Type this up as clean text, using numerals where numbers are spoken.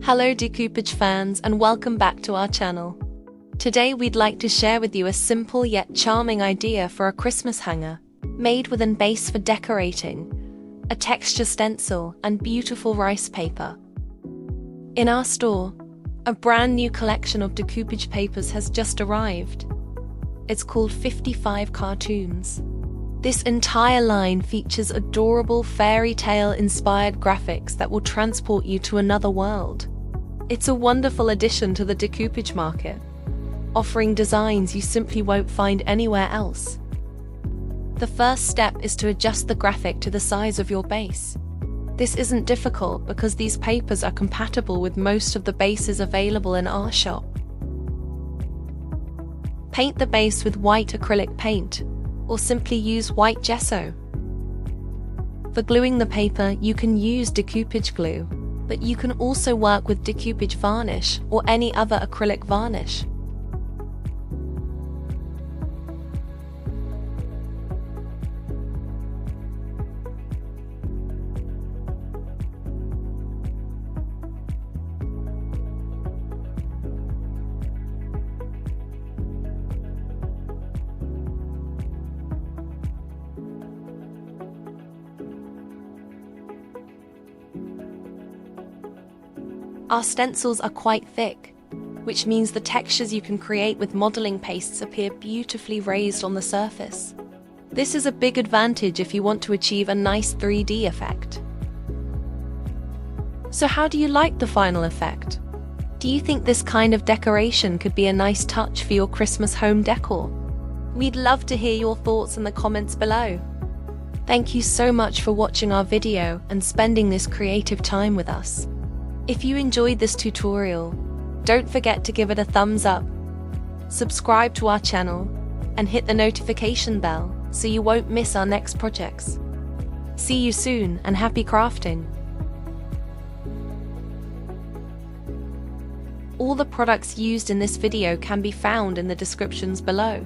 Hello decoupage fans and welcome back to our channel. Today we'd like to share with you a simple yet charming idea for a Christmas hanger, made with a base for decorating, a texture stencil and beautiful rice paper. In our store, a brand new collection of decoupage papers has just arrived. It's called 55 Cartoons. This entire line features adorable fairy tale inspired graphics that will transport you to another world. It's a wonderful addition to the decoupage market, offering designs you simply won't find anywhere else. The first step is to adjust the graphic to the size of your base. This isn't difficult because these papers are compatible with most of the bases available in our shop. Paint the base with white acrylic paint, or simply use white gesso. For gluing the paper, you can use decoupage glue, but you can also work with decoupage varnish or any other acrylic varnish. Our stencils are quite thick, which means the textures you can create with modeling pastes appear beautifully raised on the surface. This is a big advantage if you want to achieve a nice 3D effect. So how do you like the final effect? Do you think this kind of decoration could be a nice touch for your Christmas home decor? We'd love to hear your thoughts in the comments below. Thank you so much for watching our video and spending this creative time with us. If you enjoyed this tutorial, don't forget to give it a thumbs up, subscribe to our channel, and hit the notification bell so you won't miss our next projects. See you soon and happy crafting! All the products used in this video can be found in the descriptions below.